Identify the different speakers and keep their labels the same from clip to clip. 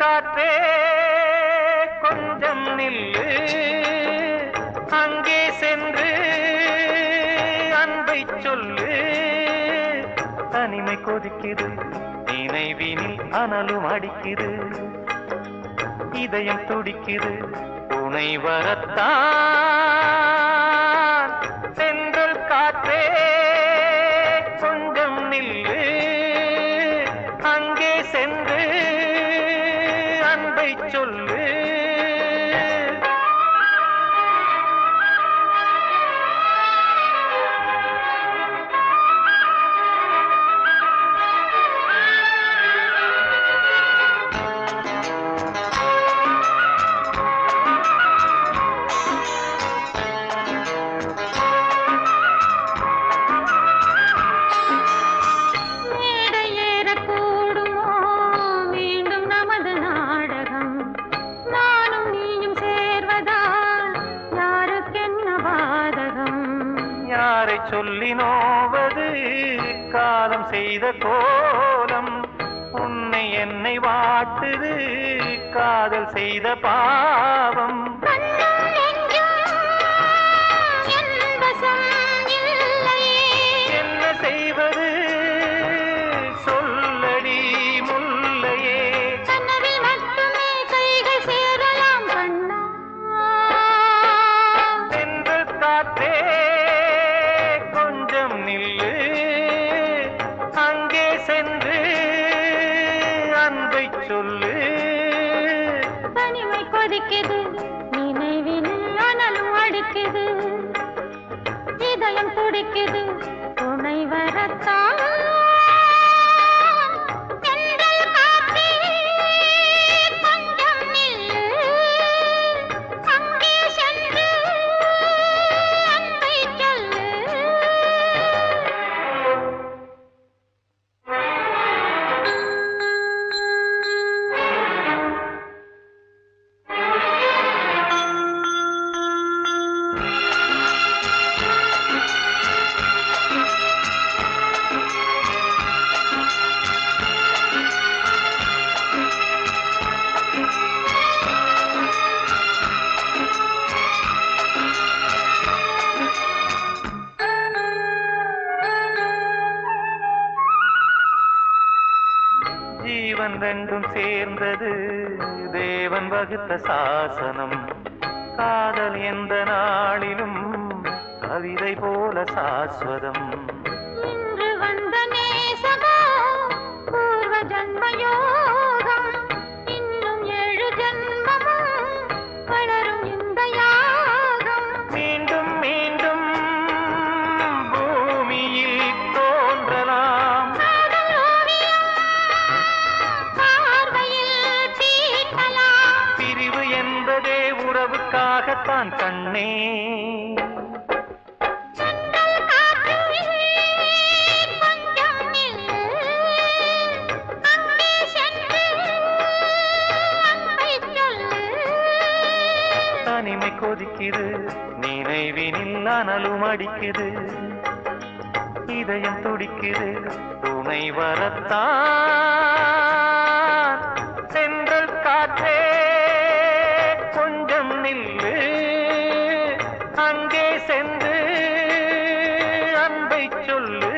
Speaker 1: காற்றே கொஞ்சம் நில்லு, அங்கே சென்று அன்பை சொல்லு. தனிமை கொதிக்குது, நினைவினில் அனலும் அடிக்குது, இதயம் துடிக்குது, துணை வரத்தான். சென்றல் காற்றே கொஞ்சம் நில்லு, அங்கே சென்று அன்பை சொல்லு. யாரை சொல்லி நோவது காலம் செய்த கோலம், உன்னை என்னை வாட்டுது காதல் செய்த பாவம். என்ன செய்வது சொல்லடி முல்லையே, சென்று காற்றே நில்லு, அங்கே சென்று அன்பை சொல்லு.
Speaker 2: தனிமை கொதிக்குது, நினைவில் அனலும் அடிக்குது, இதயம் துடிக்குது, துணை வரத்தான்.
Speaker 1: ஜீவன் ரெண்டும் சேர்ந்தது தேவன் வகுத்த சாசனம், காதல் எந்த நாளிலும் கவிதை போல சாஸ்வதம்.
Speaker 2: இன்று வந்த நேசமோ பூர்வ ஜன்மயோகம், இன்னும் 7 ஜன்மமும் வளரும் இந்த யாகம்.
Speaker 1: மீண்டும் மீண்டும் பூமியில் தோன்றலாம், பிரிவு என்பதே உறவுக்காகத்தான் கண்ணே. தனிமை கொதிக்குது, நினைவினில் அனலும் அடிக்குது, இதயம் துடிக்குது, துணை வரத்தான். சென்றல் காற்றே கொஞ்சம் நில்லு, அங்கே சென்று அன்பை சொல்லு.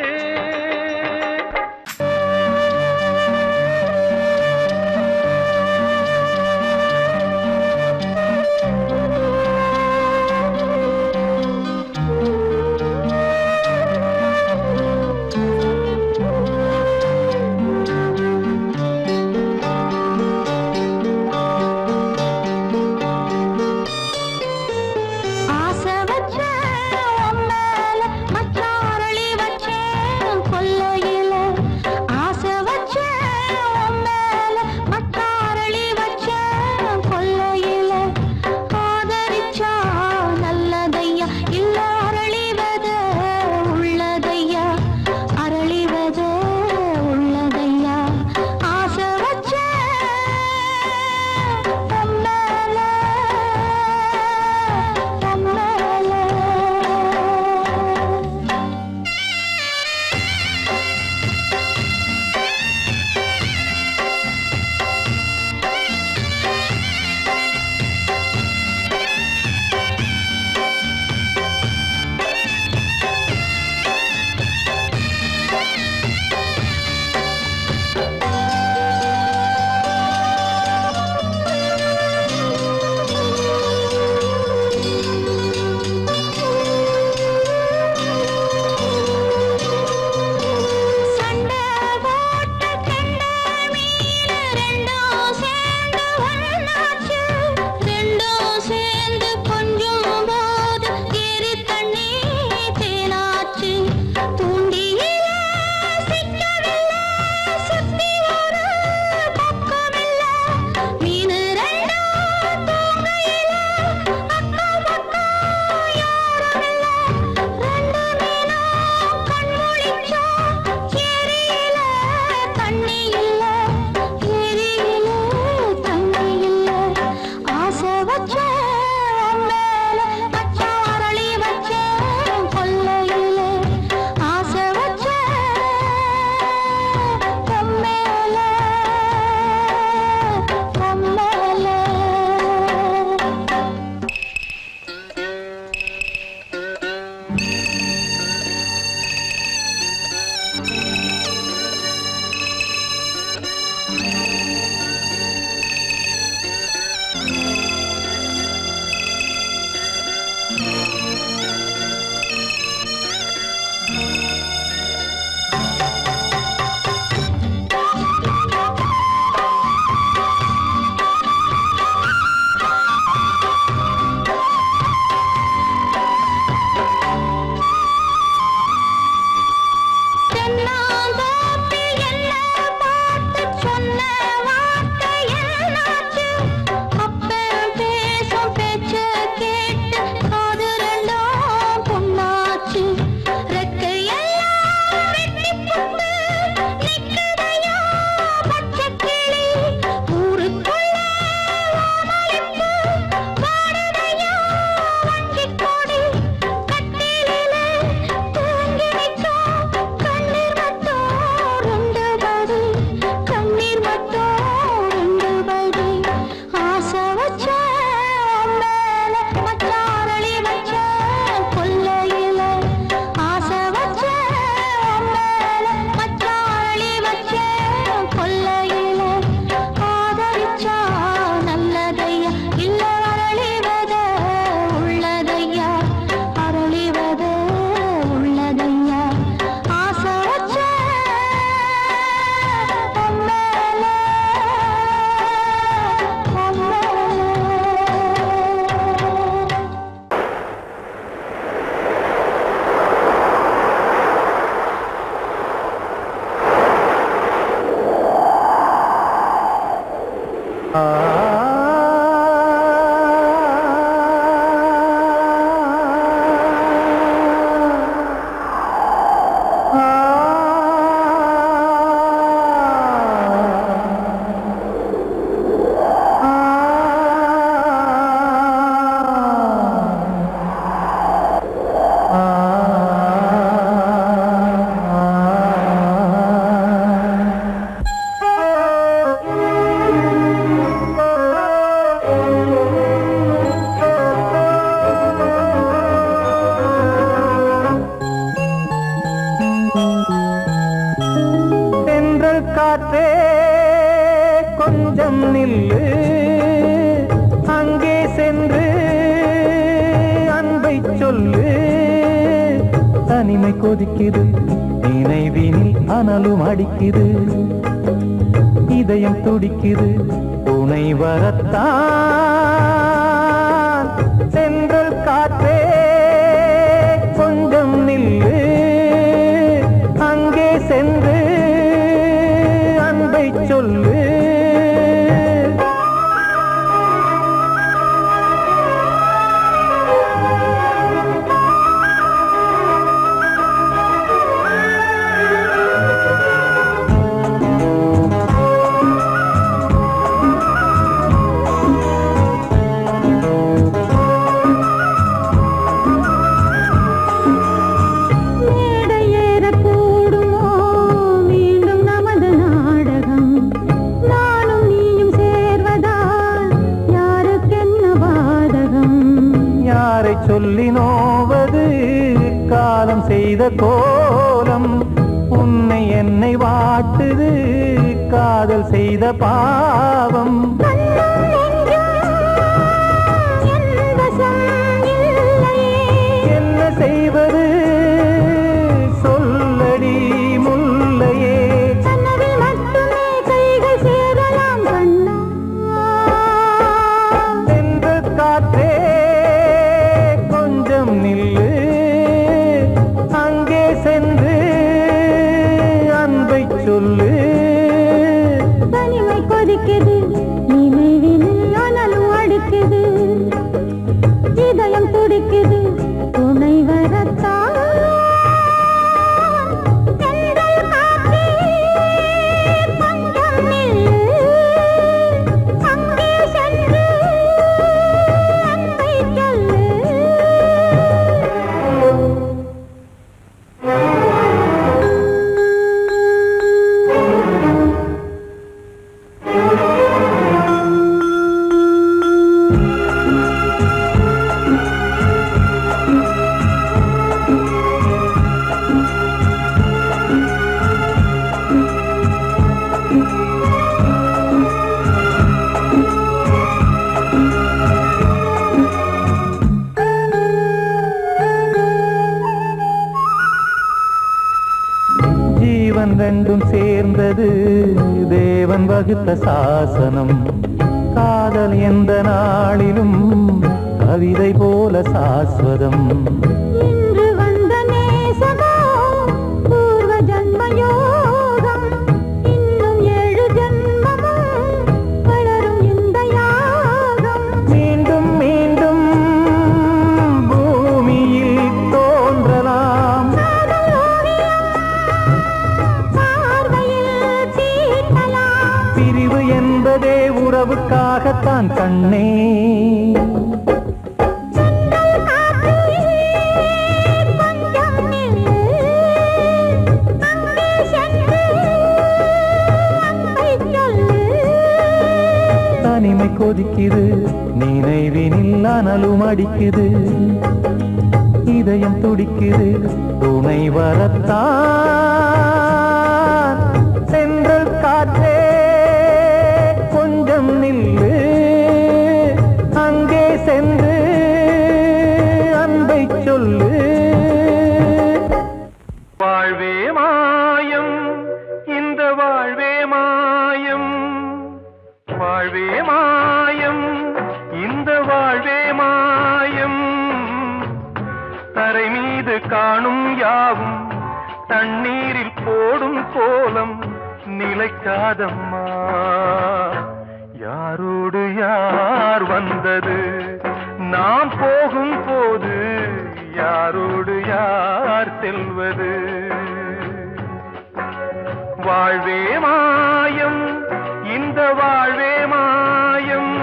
Speaker 3: நில்லு அங்கே சென்று அன்பை சொல்லு. தனிமை கொதிக்குது நினைவினில் அனலும் அடிக்குது, இதயம் துடிக்குது துணை வரத்தான். சென்றல் காற்றே கொஞ்சம் நில்லு அங்கே சென்று அன்பை சொல்லு. சொல்லி நோவது காலம் செய்த கோலம், உன்னை என்னை வாட்டுது காதல் செய்த பாவம். என்ன செய்வது சொல்லடி முல்லையே. சென்று காற்றே நில்லு அங்கே சென்று அன்பை சொல்லு.
Speaker 2: தனிமை கொதிக்குது நினைவினில் அனலும் அடிக்குது, இதயம் துடிக்குது துணை வரத்தான்.
Speaker 3: ஜீவன் ரெண்டும் சேர்ந்தது தேவன் வகுத்த சாசனம். காதல் எந்த நாளிலும் கவிதை போல சாஸ்வதம்.
Speaker 2: இன்று வந்த நேசமோ பூர்வ ஜன்மயோகம், இன்னும் 7 ஜன்மமும் வளரும் இந்த யாகம்.
Speaker 3: மீண்டும் மீண்டும் பூமியில் தோன்றலாம், பிரிவு என்பதே உறவுக்காகத்தான் கண்ணே. தனிமை கொதிக்குது நினைவினில் அனலும் அடிக்குது, இதயம் துடிக்குது துணை வரத்தான். சென்றல் காற்றே கொஞ்சம் நில்லு அங்கே சென்று அன்பை சொல்லு.
Speaker 1: வாழ்வே மாயம் இந்த வாழ்வே மாயம், வாழ்வே மாயம் இந்த வாழ்வே மாயம். தரை மீது காணும் யாவும் தண்ணீரில் போடும் கோலம் நிலைக்காதம்மா. யாரோடு யார் வந்தது நாம் போகும் போது, யாரோடு யார் செல்வது. வாழ்வே மாயம் இந்த வாழ்வே மாயம்.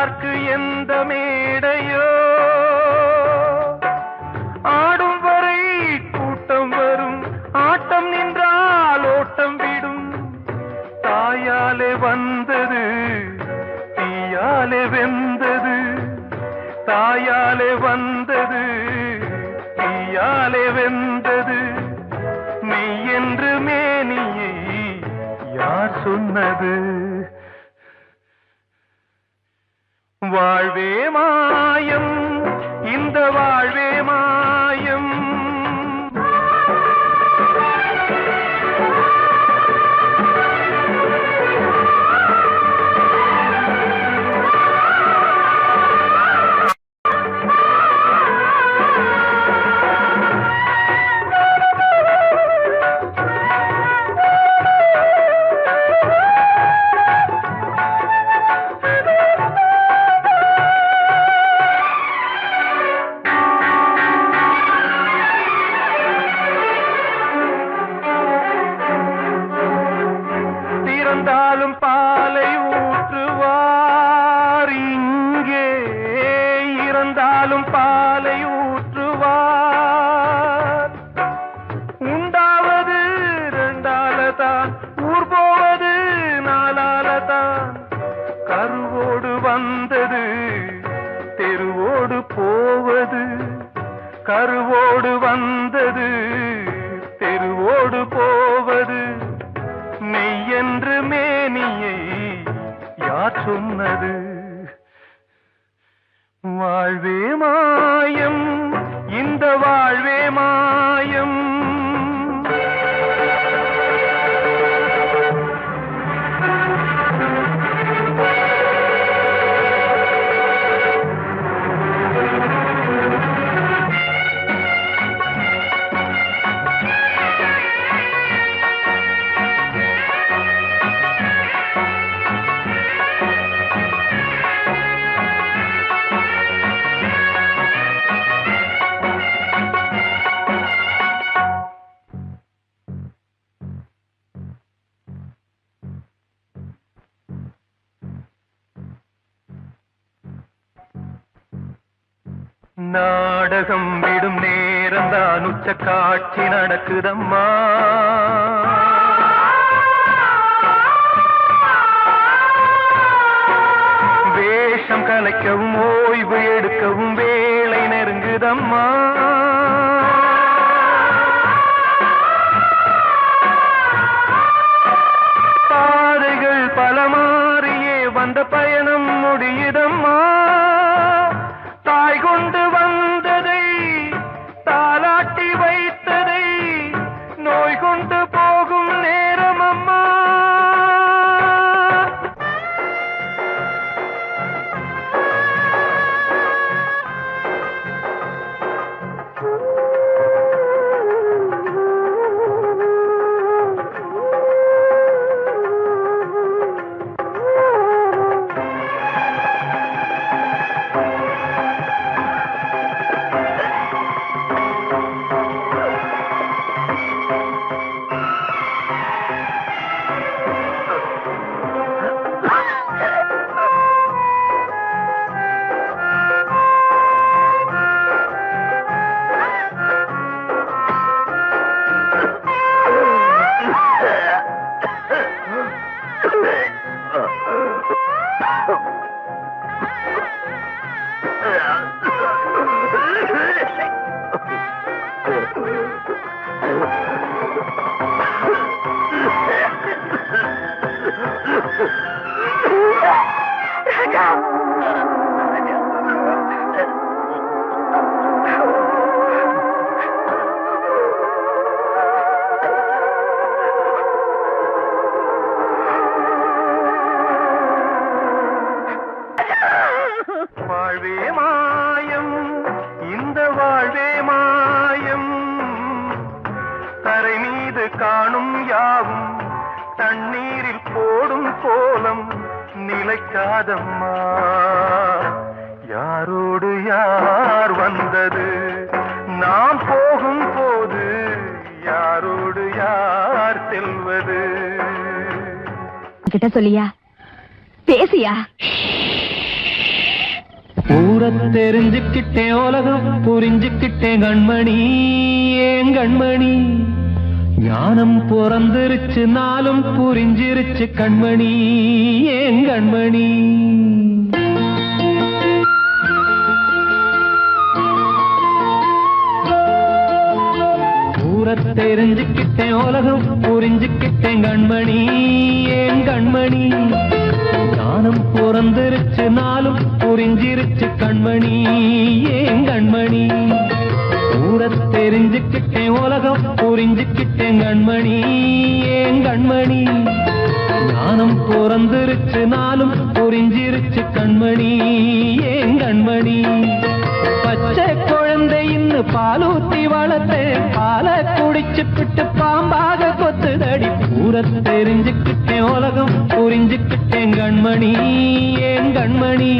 Speaker 1: யார்க்கு எந்த மேடையோ ஆடும் வரை கூட்டம் வரும் ஆட்டம் நின்றால் ஓட்டம் விடும் தாயாலே வந்தது தீயாலே வெந்தது தாயாலே வந்தது தீயாலே வெந்தது மெய் என்று மேனியை யார் சொன்னது வாழ்வே மாயம் இந்த வாழ்வே மாயம் இறந்தாலும் பாலை ஊற்றுவார் இங்கே இறந்தாலும் பாலை ஊற்றுவார் உண்டாவது ரெண்டாலதான் ஊர் போவது நாலாலதான் கருவோடு வந்தது தெருவோடு போவது கருவோடு வந்தது தெருவோடு போவது மெய் என்று மேனியை யார் சொன்னது வாழ்வே மாயம் இந்த வாழ்வே மாயம் நாடகம் விடும் நேரம் தான் உச்ச காட்சி நடக்குதம்மா வேஷம் கலைக்கவும் ஓய்வு எடுக்கவும் வேளை நெருங்குதம்மா பாதைகள் பல மாறியே வந்த பயணம் முடியுதம்மா தாய் கொண்டு வந்ததை தாலாட்டி வைத்ததை நோய் கொண்டு போகும் நேரம் அம்மா வாழ்வே மாயம் இந்த வாழ்வே மாயம் தரை மீது காணும் யாவும் தண்ணீரில் போடும் கோலம் நிலைக்காதம்மா யாரோடு யார் வந்தது நாம் போகும் போது யாரோடு யார் செல்வது
Speaker 4: கிட்ட சொல்லியா பேசியா
Speaker 1: ஊரை தெரிஞ்சுக்கிட்டேன் உலகம் புரிஞ்சுக்கிட்டேன் கண்மணி ஏன் கண்மணி ஞானம் பிறந்திருச்சு நாளும் புரிஞ்சிருச்சு கண்மணி ஏன் கண்மணி ஊரை தெரிஞ்சுக்கிட்டேன் உலகம் புரிஞ்சுக்கிட்டேன் கண்மணி ஏன் கண்மணி ஞானம் பிறந்திருச்சு நாளும் புரிஞ்சிருச்சு கண்மணி ஏன் கண்மணி ஊரை தெரிஞ்சுக்கிட்டேன் உலகம் புரிஞ்சுக்கிட்டேன் கண்மணி ஏன் கண்மணி ஞானம் பிறந்திருச்சு நாளும் புரிஞ்சிருச்சு கண்மணி ஏன் கண்மணி பச்சை குழந்தை இன்னும் பாலூத்தி வளர்த்தேன் பாலை குடிச்சுப்பிட்டு பாம்பாக கொத்துதடி ஊரை தெரிஞ்சுக்கிட்டேன் உலகம் புரிஞ்சுக்கிட்டேன் கண்மணி ஏன் கண்மணி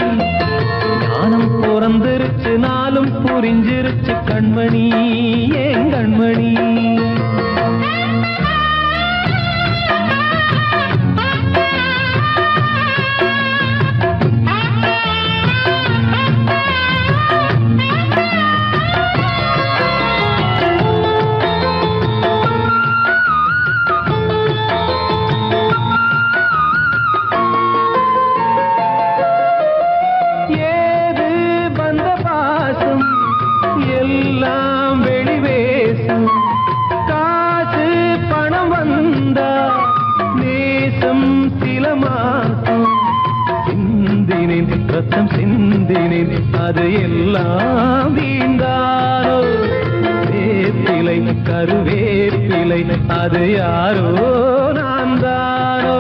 Speaker 1: ஞானம் பிறந்திருச்சு நாளும் புரிஞ்சிருச்சு கண்மணி ஏன் கண்மணி ரத்தம் சிந்தினேன் அது எல்லாம் வீந்தாரோ வேப்பிலை கருவேப்பிலை அது யாரோ நான் தானோ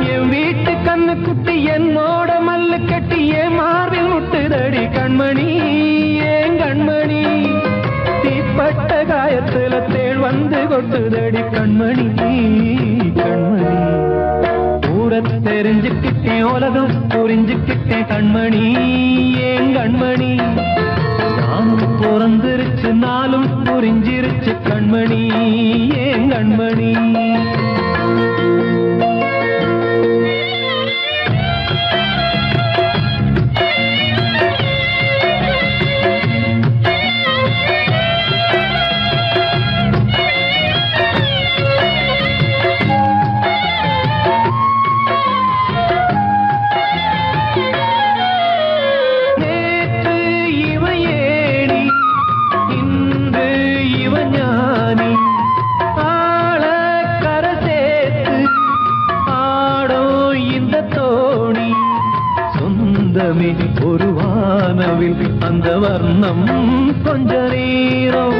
Speaker 1: என் வீட்டு கண்ணு குட்டி என்னோட மல்லு கட்டி என் மார்பில் முட்டுதடி கண்மணி ஏன் கண்மணி தீப்பட்ட காயத்துல தேள் வந்து கொட்டுதடி கண்மணி கண்மணி ஊரை தெரிஞ்சுக்கிட்டேன் உலகம் புரிஞ்சுக்கிட்டேன் கண்மணி ஏன் கண்மணி நானும் பிறந்திருச்சு நாளும் புரிஞ்சிருச்சு கண்மணி ஏன் கண்மணி ஒரு வானவில் அந்த வர்ணம் கொஞ்ச நேரம்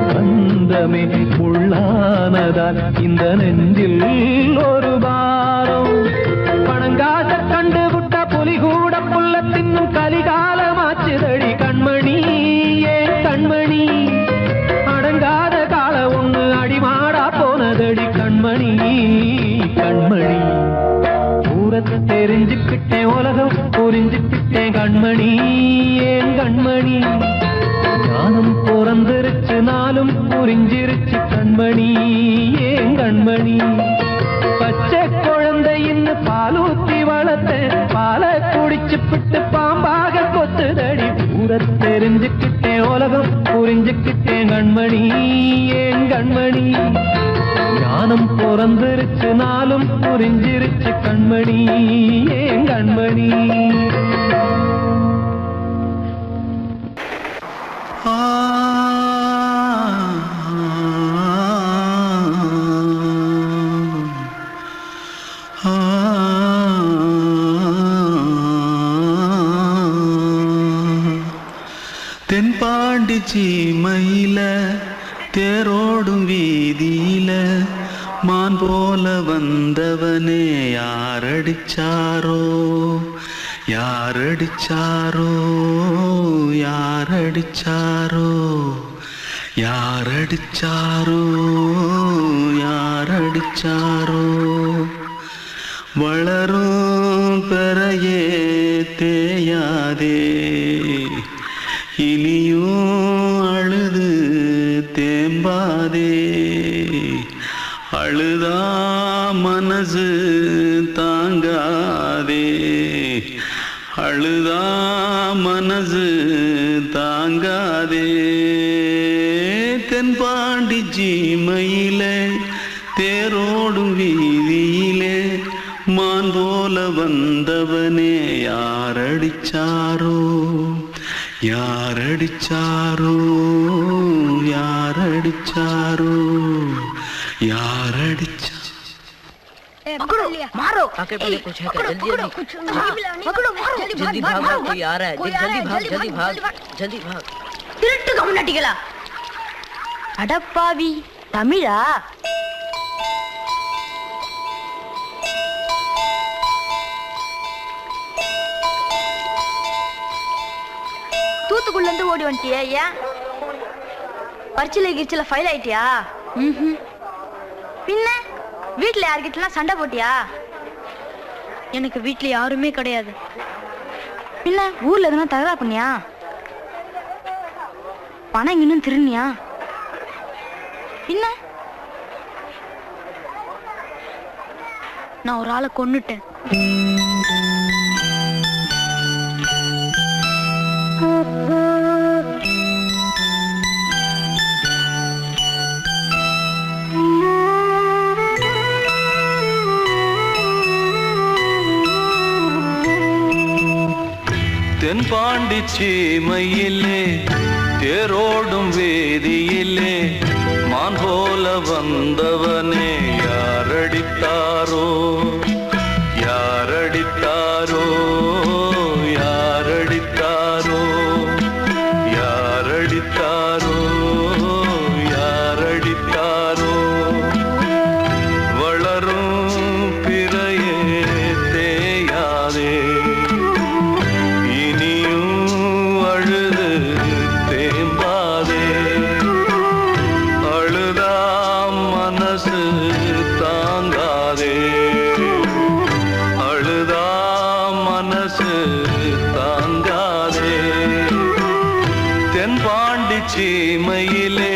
Speaker 1: வந்தமே உள்ளானதால் இந்த நெஞ்சில் ஒரு பாரம் பணங்காச கண்டு விட்ட புலி கூட புல்ல தின்னும் கலிகாலமாச்சுதடி கண்மணி ஏன் கண்மணி அடங்காத கால ஒண்ணு அடிமாடா போனதடி கண்மணி கண்மணி ஊரை தெரிஞ்சுக்கிட்டேன் உலகம் புரிஞ்சுக்கிட்டேன் கண்மணி ஏன் கண்மணி ஞானம் பிறந்திருச்சு நாளும் புரிஞ்சிருச்சு கண்மணி ஏன் கண்மணி பச்சை குழந்தை இன்னும் பாலூத்தி வளர்த்தேன் பாலை குடிச்சுப்பிட்டு பாம்பாக கொத்துதடி ஊரை தெரிஞ்சுக்கிட்டேன் உலகம் புரிஞ்சுக்கிட்டேன் கண்மணி ஏன் கண்மணி ஞானம் பிறந்திருச்சு நாளும் புரிஞ்சிருச்சு கண்மணி ஏன் கண்மணி
Speaker 4: தென்பாண்டி சீமையில தேரோடும் வீதியில மான் போல வந்தவனே யாரடிச்சாரோ யாரடிச்சாரோ யாரடிச்சாரோ யாரடிச்சாரோ யாரடிச்சாரோ வளரும் பெறையே தேயாதே இனியும் அழுது தேம்பாதே அழுதா மனசு தாங்காதே அழுதா மனசு தாங்காதே தென்பாண்டி ஜீமையிலே தேரோடும் வீதியிலே மான் போல வந்தவனே யாரடிச்சாரோ யாரடிச்சாரோ யாரடிச்சாரோ யாரடிச்சா
Speaker 5: पकड़ो मारो
Speaker 6: आके पहले कुछ है क्या? जल्दी जल्दी
Speaker 5: पकड़ो मारो
Speaker 6: जल्दी भाग भाग कोई आ रहा है जल्दी भाग जल्दी भाग
Speaker 5: திருட்டு கம்முனாட்டிகளா அடப்பாவி தமிழா தூத்துக்குள்ள இருந்து ஓடி வந்துட்டியா ஏன் பரிச்சையில கிரிச்சில ஃபைல் ஆயிட்டியா பின்ன வீட்டுல யார்கிட்டலாம் சண்டை போட்டியா எனக்கு வீட்டுல யாருமே கிடையாது பின்ன ஊர்ல எதுனா தகரா பண்ணியா பணம் இன்னும் திருநியா பின்ன நான் ஒரு ஆளை கொன்னுட்டேன்
Speaker 4: தென்பாண்டி சீமையிலே தேரோடும் வேதியிலே மான் போல வந்தவனே யாரடித்தாரோ யாரடித்தாரோ யாரடித்தாரோ யாரடித்தாரோ யாரடித்தாரோ வளரும் பிறையே தேயாதே சீமையிலே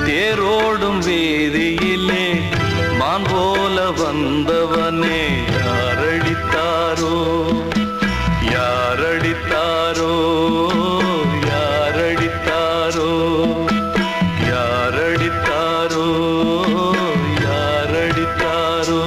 Speaker 4: தேரோடும் வேதியிலே மான் போல வந்தவனே யாரடித்தாரோ யாரடித்தாரோ யாரடித்தாரோ யாரடித்தாரோ யாரடித்தாரோ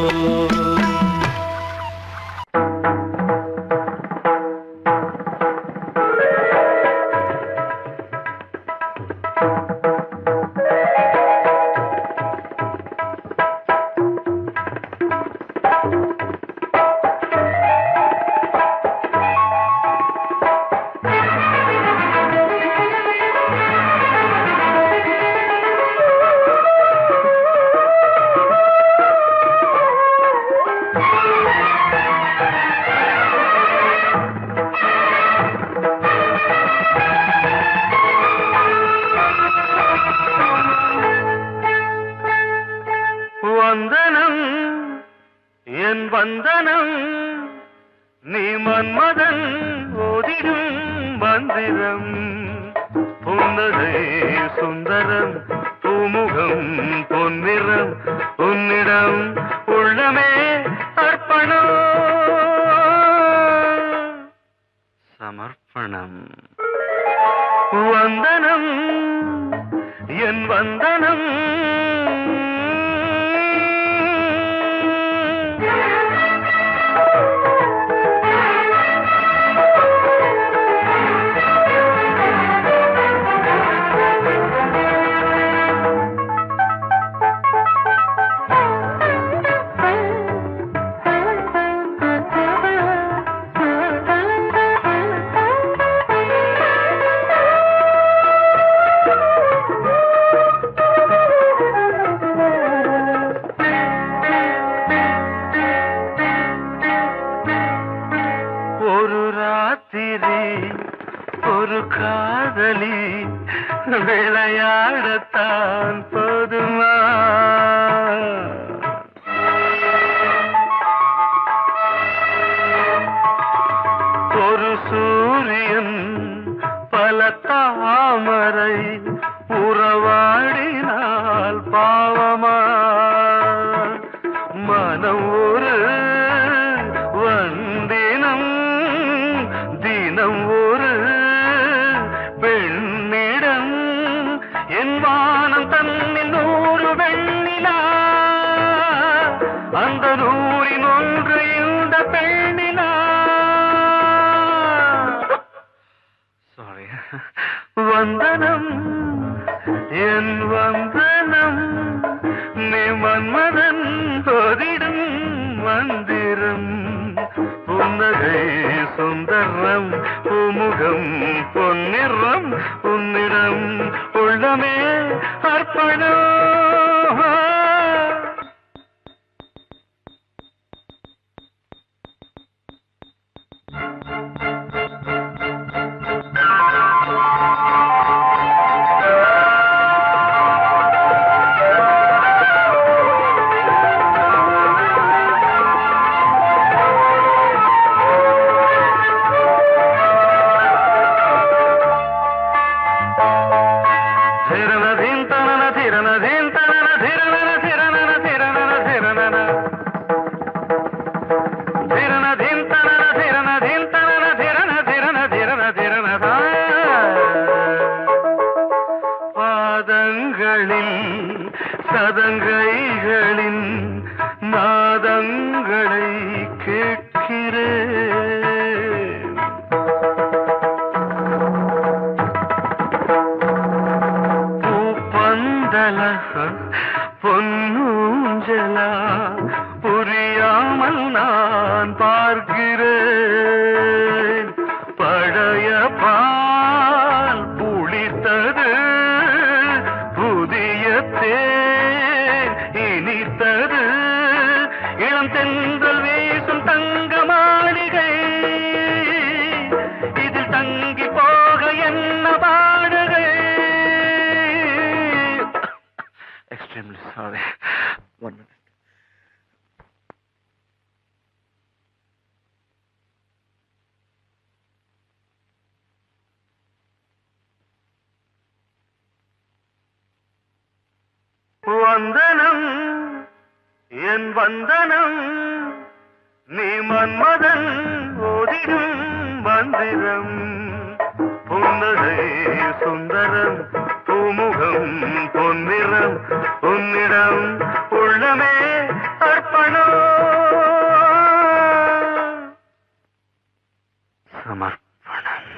Speaker 1: வந்தனம் நீ மன்மதன் ஓதிடும் மந்திரம் புன்னகை சுந்தரம் பூமுகம் பொன்னிறம் உன்னிடம் உள்ளமே அர்ப்பணம் சமர்ப்பணம் வந்தனம் என் வந்தனம் ஒரு காதலி விளையாடத்தான் போதுமா ஒரு சூரியன் பல தாமரை உறவாடினால் பாவமா மனம் ஒரு வந்தினம் தினம் ஒரு பெண்ணிடம் என் வானம் தன்னில் 100 வெண்ணிலா அந்த 100இன் ஒன்று இந்த பெண்ணிலா சாரி வந்தனம் என் வந்தனம் நீ மன்மதன் போதிடும் மந்திரம் புன்னகை சுந்தரம் பூமுகம் பொன்னிறம் உன்னிடம் உள்ளமே அர்ப்பணம் சதங்கைகளின் நாதங்களை கேட்கிறேன் பூப்பந்தல பொன்னூஞ்சலா புரியாமல் நான் பார்க்கிறேன் பழைய பால் புளித்தது புதிய தேன் இனித்தது இளம் தென்றல் வீசும் தங்க மாளிகை இதில் தங்கி போக என்ன பாடுகை எக்ஸ்ட்ரீம்லி சாரி 1 minute வந்தனம் என் வந்தனம் நீ மன்மதன் ஓதிடும் மந்திரம் புன்னகை சுந்தரம் பூமுகம் பொன்னிறம் உன்னிடம் உள்ளமே அர்ப்பணம் சமர்ப்பணம்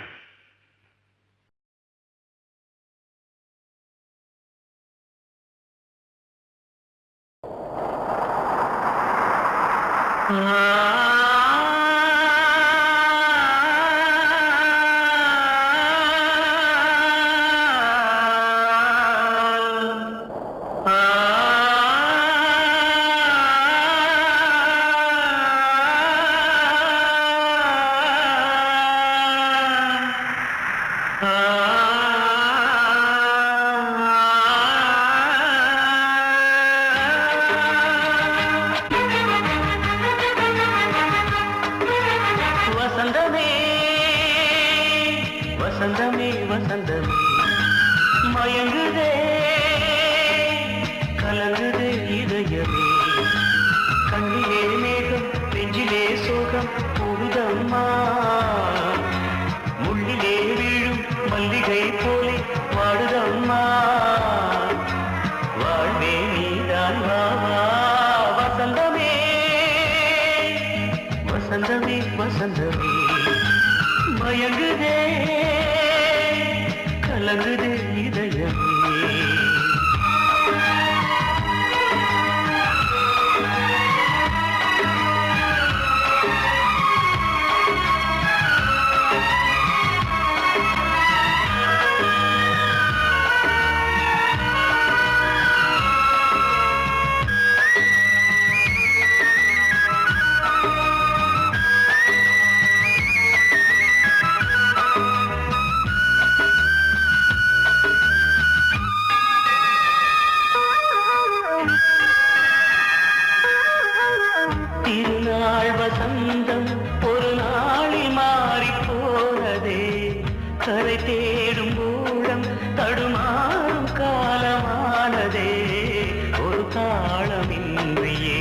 Speaker 1: வசந்தமே வசந்தமே மயங்குதே கலங்குதே இதயமே கண்ணிலே மேகம் நெஞ்சிலே சோகம் புரிதம்மா முள்ளிலே வீழும் மல்லிகை போலே வாடுதம்மா வாழ்வே நீதான் வாவா வசந்தமே வசந்தமே வசந்தமே மயங்குதே கலங்குதே இதயமே திருநாள் வசந்தம் ஒரு நாளில் மாறி போனதே கரை தேடும் ஊழம் தடுமாறும் காலமானதே ஒரு தாளமின்றியே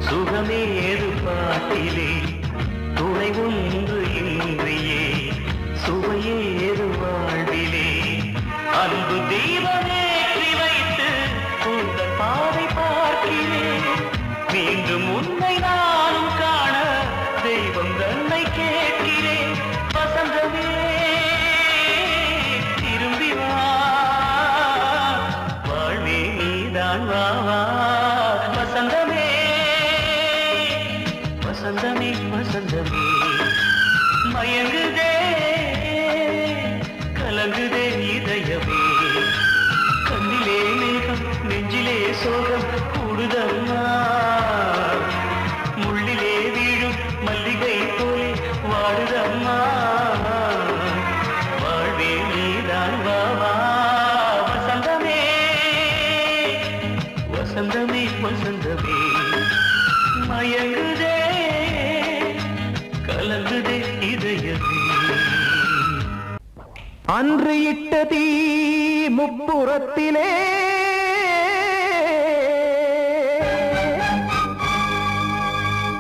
Speaker 1: சுகமேறு பாட்டிலே துணை ஒன்று இன்றியே
Speaker 4: மயங்குதே கலங்குதே இதயமே கண்ணிலே மேகம் நெஞ்சிலே சோகம் கூடுதம்மா முள்ளிலே வீழும் மல்லிகை போலே வாடுதம்மா வாழ்வே நீதான் வாவா வசந்தமே வசந்தமே வசந்தமே மயங்குதே கலங்குதே இதயமே
Speaker 3: அன்று இட்ட தீ முப்புறத்திலே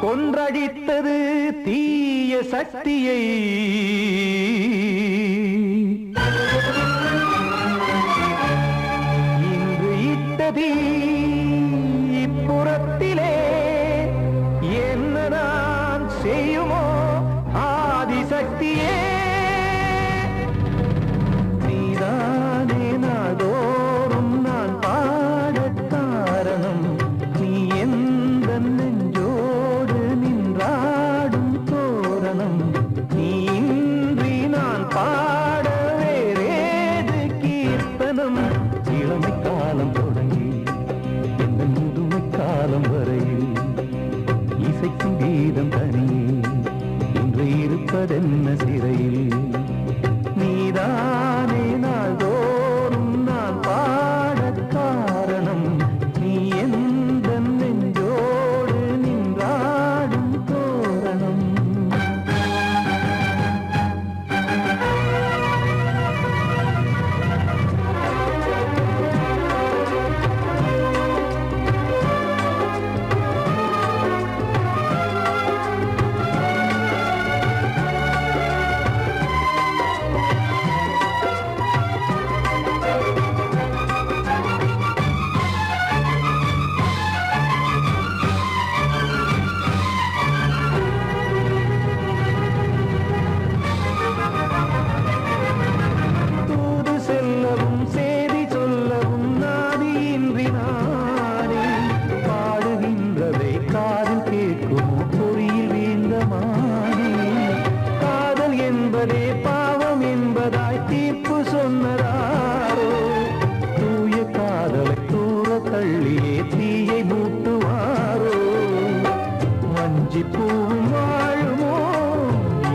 Speaker 3: கொன்றடித்தது தீய சக்தியை இன்று இட்ட தீ இப்புறத்திலே என்ன நான் செய்யுமோ ஆதிசக்தியே நீதானே நாடோறும் நான் பாடக் காரணம் நீ எந்த நெஞ்சோடு நின்றாடும் தோரணம் நீ இன்றி நான் பாட வேறேது கீர்த்தனம் இளமை காலம் தொடங்கி எந்த முதுமை காலம் வரையில் இசைக்கும் கீதம் தனியே இன்று இருப்பதென்ன சிறையில் நீதானே நாள்தோறும் நான் பாடக் காரணம் நீ எந்த நெஞ்சோடு நின்றாடும் தோரணம் தூது செல்லவும் சேதி சொல்லவும் நாதியின்றி நானே பாடுகின்றதை காதில் கேட்குமோ பொறியில் வீழ்ந்த மானே காதல் என்பதே பாவம் என்பதாய் தீர்ப்பு சொன்னதாரோ தூய காதலை தூர தள்ளியே தீயை மூட்டுவாரோ வஞ்சி பூவும் வாழுமோ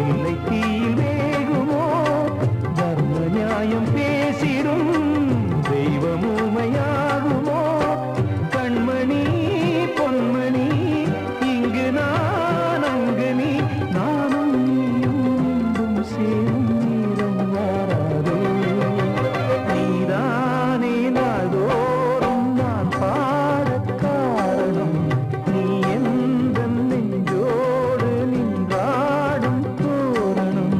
Speaker 3: இல்லை தீயில் வேகுமோ தர்ம நியாயம் பேசிடும் தெய்வம் ஊமையாகுமோ கண்மணி பொன்மணி இங்கு நான் அங்கு நீ நானும் நீயும் மீண்டும் சேரும் நேரம் வாராதோ நீதானே நாள்தோறும் நான் பாடக் காரணம் நீ எந்த நெஞ்சோடு நின்றாடும் தோரணம்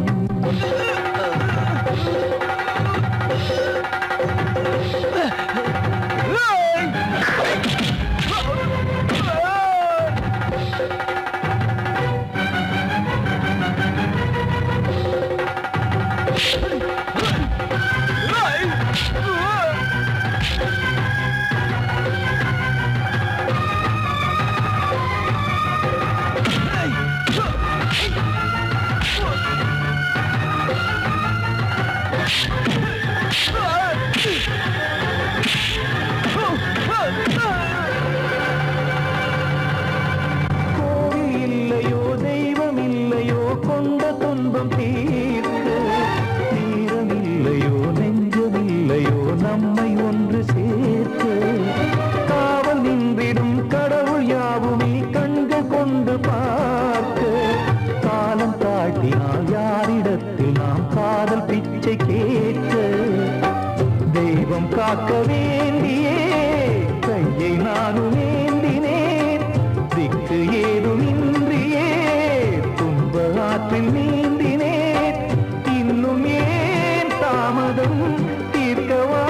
Speaker 3: கோவில் இல்லையோ தெய்வம் இல்லையோ கொண்ட துன்பம் தீர்க்க நேரம் இல்லையோ நெஞ்சம் இல்லையோ நம்மை ஒன்று சேர்க்க காவல் நின்றிடும் கடவுள் யாவுமே கண்கள் கொண்டு பார்க்க காலம் தாட்டினால் யாரிடத்தில் நாம் காதல் பிச்சை கேட்க தெய்வம் காக்க வேண்டியே கையை நானும் ஏந்தினேன் திக்கு ஏதுமின்றியே துன்ப ஆற்றில் நீந்தினேன் இன்னும் ஏன் தாமதம் தீர்க்கவா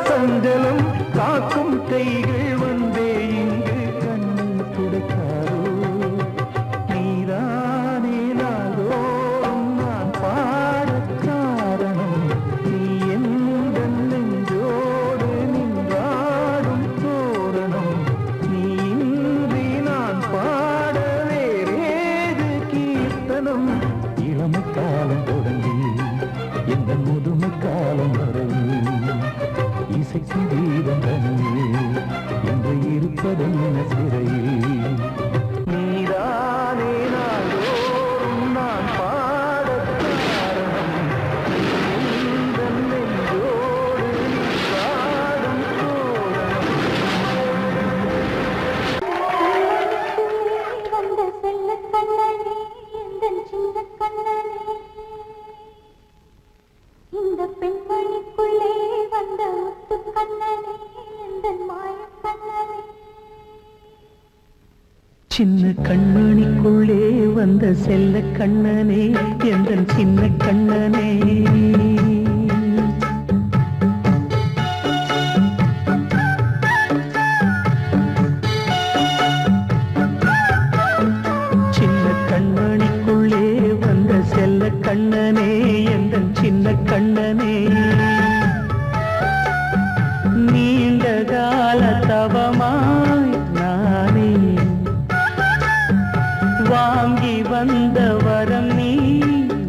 Speaker 3: சஞ்சலம் காக்கும் கைகள் வந்தே இங்கு கண்ணை துடைக்காரோ நீதானே நாள்தோறும் நான் பாடக் காரணம் நீ எந்த நெஞ்சோடு நின்ற எந்த முதுமை காலம் வரையில் இசைக்கும் கீதம் தனியே என்று இருப்பதென்ன சிறையில் நீதானே நாள்தோறும் நான் பாடக் காரணம் உந்தன் நெஞ்சோடு நீ பாடும் தோரணம்
Speaker 2: வந்த செல்ல கண்ணனே எந்தன் சின்ன கண்ணனே இந்த பெண்மணிக்குள்ளே வந்த முத்து கண்ணனே எந்தன் மாய கண்ணனே
Speaker 3: சின்ன கண்மணிக்குள்ளே வந்த செல்ல கண்ணனே எந்தன் சின்ன கண்ணனே சின்ன கண்மணிக்குள்ளே வந்த செல்ல கண்ணனே எந்தன் சின்ன கண்ணனே நீண்ட கால தவமாய் நானே வாங்கி வந்த வரம் நீ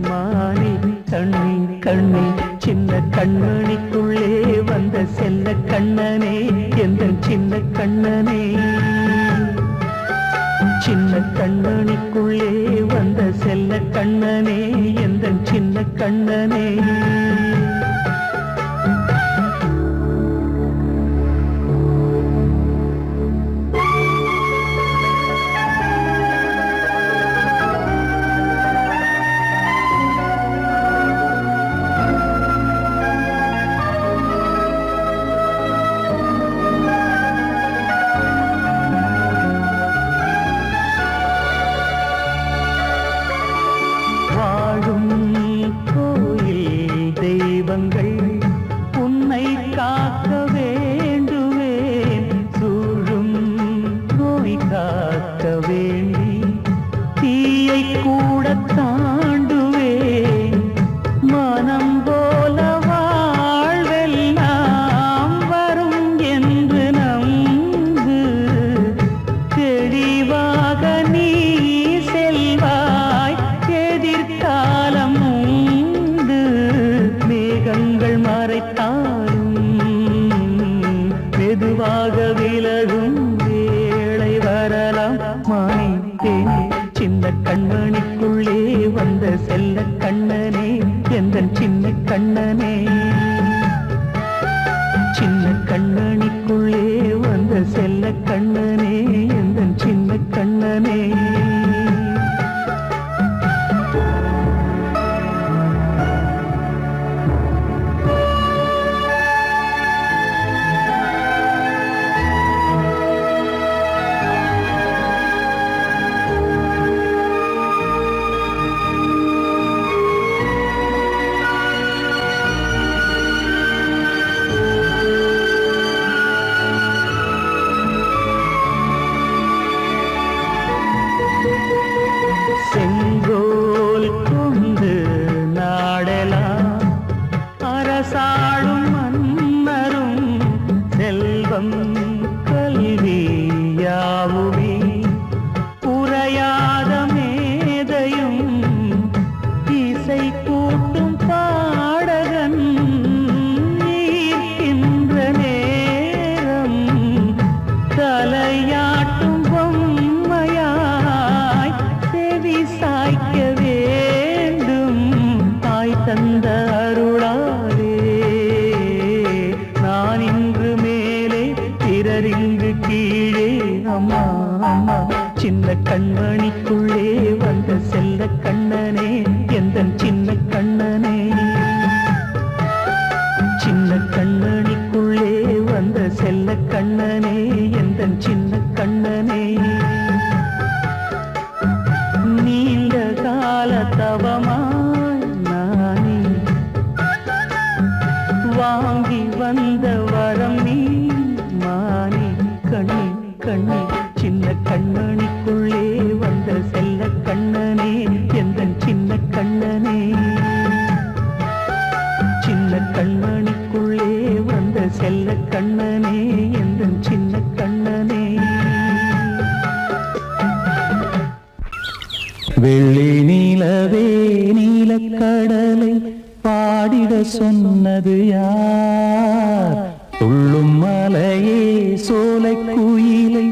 Speaker 3: மானே கண்ணே கண்ணே சின்ன கண்மணிக்குள்ளே வந்த செல்ல கண்ணனே எந்தன் சின்ன கண்ணனே சின்ன கண்மணிக்குள்ளே வந்த செல்ல கண்ணனே எந்தன் சின்ன கண்ணனே வாழும் கோயில் தெய்வங்கள் உன்னை காக்க வேண்டுவேன் சூழும் நோய் காக்க வேண்டி தீயை கூட தாண்டுவேன் மனம் போல வாழ்வெல்லாம் வரும் என்று நம்பு தெளிவாக நீ செல்வாய் எதிர்காலம் உண்டு மேகங்கள் மறைத்தாலும் மெதுவாக விலகும் வேளை வரலாம் மானே சின்ன கண்மணிக்குள்ளே வந்த செல்ல கண்ணனே எந்தன் சின்ன கண்ணனே சின்ன கண்ணனிக்குள்ளே வந்த செல்ல கண்ணனே எந்தன் சின்ன கண்ணனே செங்கோல் கொண்டு நாடலாம் அரசாளும் மன்னரும் செல்வம் கல்வி யாவுமே உரையாத மேதையும் இசை கூட்டும் பாடகன் ஈர்க்கின்ற நேரம் தலையாட்டும் பொம்மையாய் செவி சாய்க்க வேண்டும் தாய் தந்த அருளாலே நான் இன்று மேலே பிறரிங்கு கீழே அம்மா அம்மா சின்ன கண்மணிக்குள்ளே வந்த செல்ல கண்ணனே எந்தன் சின்ன கண்ணனே சின்ன கண்ணனிக்குள்ளே வந்த செல்ல கண்ணனே எந்தன் சின்ன கண்ணனே நீண்ட கால தவமாய் நானே வாங்கி வந்த வரம் நீ மானே கண்ணே கண்ணே சின்ன கண்ணனிக்குள்ளே வந்த செல்ல கண்ணனே எந்தன் சின்ன கண்ணனே சின்ன கண்ணனிக்குள்ளே வந்த செல்ல கண்ணனே எந்தன் சின்ன கண்ணனே வெள்ளி நீலவே நீலக்கடலை பார் பாடிட சொன்னது யார்? துள்ளும் மலையே சோலை குயிலை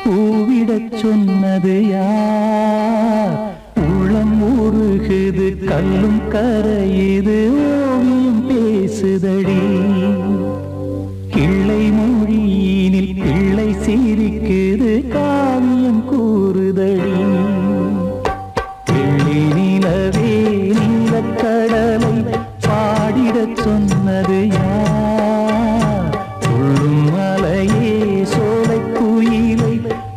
Speaker 3: கூவிடச் சொன்னது யார்? உள்ளம் உருகுது கல்லும் கரையுது ஓவியம் பேசுதடி. கிள்ளை மொழியினில் பிள்ளை சிரிக்குது காவியம் கூறுதடி. வெள்ளி நிலவே நீலக்கடலை பாடிடச் சொன்னது யார்? துள்ளும் மலையே சோலை குயிலை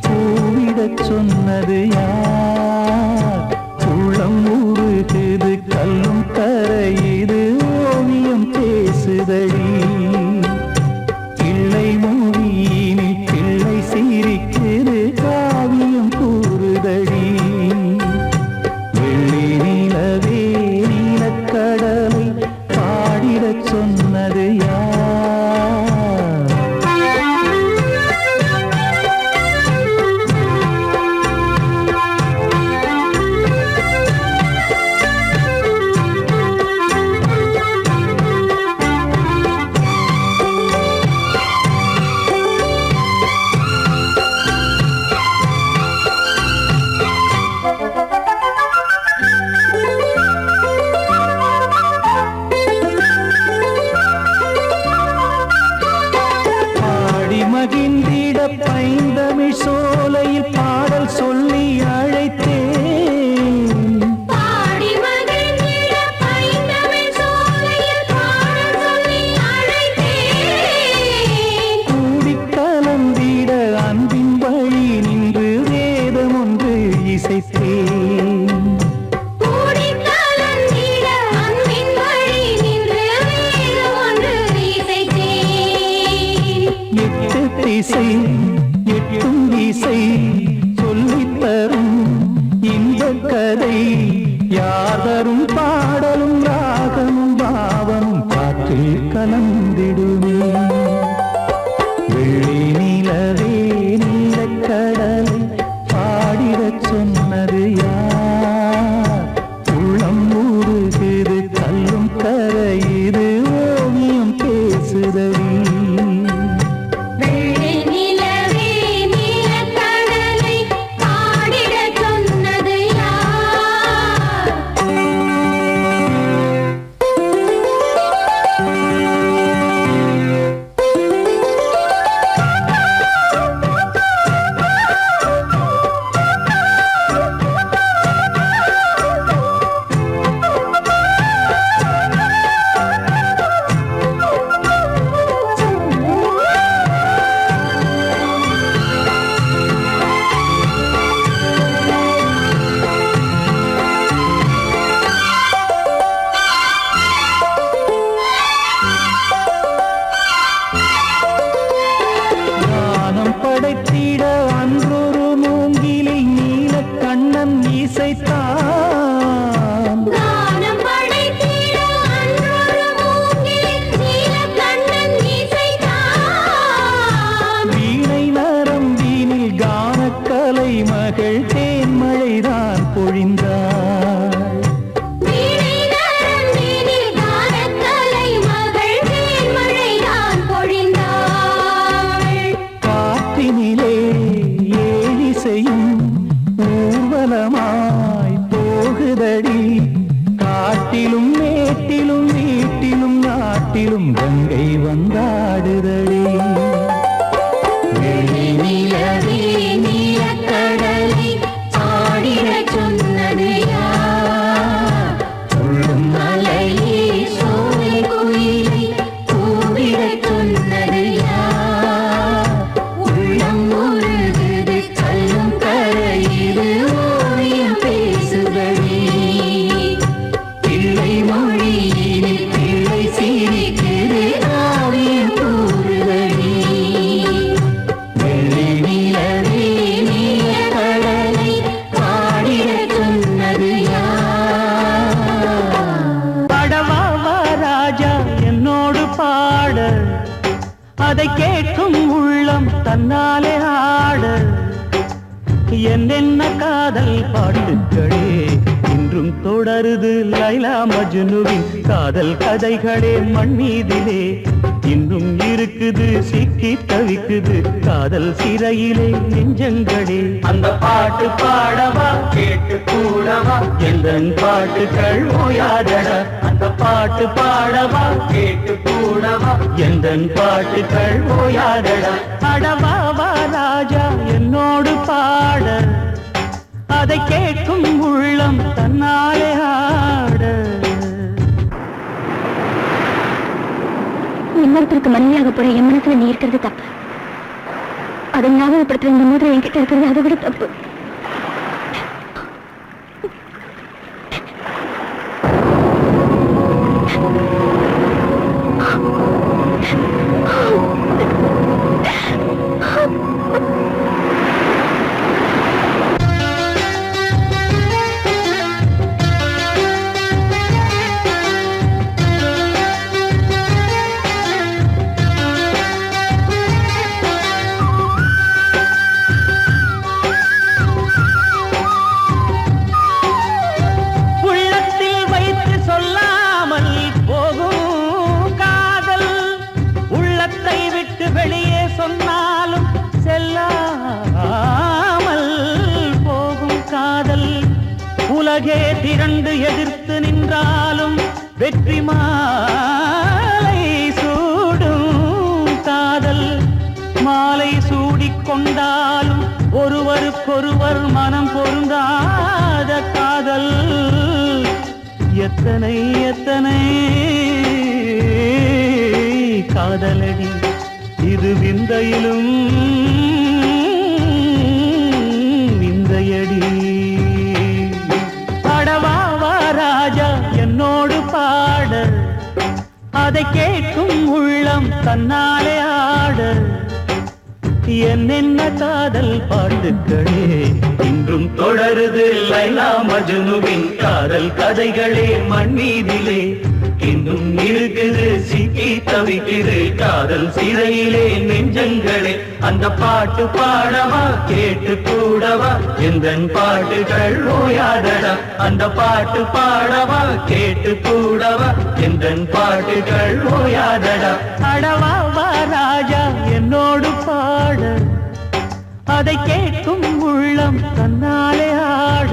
Speaker 3: கூவிடச் சொன்னது யார்? உள்ளம் உருகுது கல்லும் கரையுது ஓவியம் பேசுதடி. கிள்ளை மொழியினில் பிள்ளை சிரிக்குது காவியம் கூறுதடி. வெள்ளி நிலவே நீலக்கடலை பாடிடச் சொன்னது யார்? மகிழ்ந்திட பைந்தமிழ் சோலையில் பாடல் சொல்லி அழைத்தேன்.
Speaker 2: பாடி மகிழ்ந்திட பைந்தமிழ் சோலையில் பாடல் சொல்லி அழைத்தேன்.
Speaker 3: கூடிக் கலந்திட அன்பின் வழி நின்று வேதம் ஒன்று இசைத்தேன்.
Speaker 2: கூடிக் கலந்திட அன்பின் வழி நின்று வேதம் ஒன்று இசைத்தேன்.
Speaker 3: எட்டு திசை எட்டும் இசை சொல்லித் தரும் இந்த கதை யார் தரும் பாடலும் ராகமும் பாவமும் காற்றில் கலந்திடுமே. வெள்ளி நிலவே நீலக்கடலை பாடிடச் சொன்னது யார்? உள்ளம் உருகுது கல்லும் கரையுது ஓவியம் பேசுதடி.
Speaker 2: வெள்ளி நிலவே நீலக்கடலை பாடிடச் சொன்னது யார்? ஞானம் படைத்திட அன்றொரு மூங்கிலில் நீலக்கண்ணன் இசைத்தான். கானம் படைத்திட அன்றொரு மூங்கில் நீலக்கண்ணன் இசைத்தான்.
Speaker 3: வீணை நரம்பினில் கானக்கலை மகள் தேன்மழைதான் பொழிந்தாள்.
Speaker 2: வீணை நரம்பினில் கானக்கலை மகள் தேன்மழைதான் பொழிந்தாள்.
Speaker 3: காற்றினிலே ஏழிசையும் ஊர்வலமாய் போகுதடி. காட்டிலும் மேட்டிலும் வீட்டிலும் நாட்டிலும் கங்கை வந்தாடுதடி.
Speaker 2: வெள்ளி நிலவே நீலக்கடலை பாடிடச் சொன்னது யார்?
Speaker 3: உள்ளும்
Speaker 2: மலையே சோலை குயிலை கூவிடச் சொன்னது யார்? உள்ளம் உருகுது கல்லும் கரையுது ஓவியம் பேசுதடி. பிள்ளை மொழியினில் பிள்ளை சிரிக்குது காவியம் கூறுதடி. வெள்ளி நிலவே நீலக்கடலை பாடிடச் சொன்னது யார்?
Speaker 3: படவா ராஜா என்னோடு பாட, அதை கேட்கும் உள்ளம் தன்னாலே ஆட. என்னென்ன காதல் பாட்டுக்களே இன்று இன்றும் தொடருது லைலா மஜ்னுவின் காதல் கதைகளே மண் மீதிலே. இன்னும் இருக்குது சிக்கி தவிக்குது காதல் சிறையிலே நெஞ்சங்களே. அந்த பாட்டு பாடவா கேட்டு கூடவா எந்தன் பாட்டுகள் ஓயாதடா. அந்த பாட்டு பாடவா கேட்டு கூடவா எந்தன் பாட்டுகள் ஓயாதடா. அடவாவா ராஜா என்னோடு பாட அதை கேட்கும் உள்ளம் தன்னாலே ஆட.
Speaker 2: இன்னொருத்தருக்கு மனைவியாக போற என் மனசுல நீ இருக்கிறது தப்பு. அதை ஞாபகப்படுத்துற இந்த மோதிரம் என்கிட்ட இருக்கிறது அதை விட தப்பு.
Speaker 3: வெளியே சொன்னாலும் செல்லாமல் போகும் காதல். உலகே திரண்டு எதிர்த்து நின்றாலும் வெற்றி மாலை சூடும் காதல். மாலை சூடிக்கொண்டாலும் ஒருவருக்கொருவர் மனம் பொருந்தாத காதல். எத்தனை எத்தனை காதலடி இது விந்தையிலும் விந்தையடி. அடவாவா ராஜா என்னோடு பாட அதை கேட்கும் உள்ளம் தன்னாலே ஆட. என்னென்ன காதல் பாட்டுக்களே இன்றும் தொடருது லைலா மஜ்னுவின் காதல் கதைகளே மண் மீதிலே. இன்னும் இருக்குது சிக்கி தவிக்குது காதல் சிறையிலே நெஞ்சங்களே. அந்த பாட்டு பாடவா கேட்டு கூடவா எந்தன் பாட்டுகள் ஓயாதடா. அந்த பாட்டு பாடவா கேட்டு கூடவா எந்தன் பாட்டுகள் ஓயாதடா. அடவாவா ராஜா என்னோடு பாட அதை கேட்கும் உள்ளம் தன்னாலே ஆட.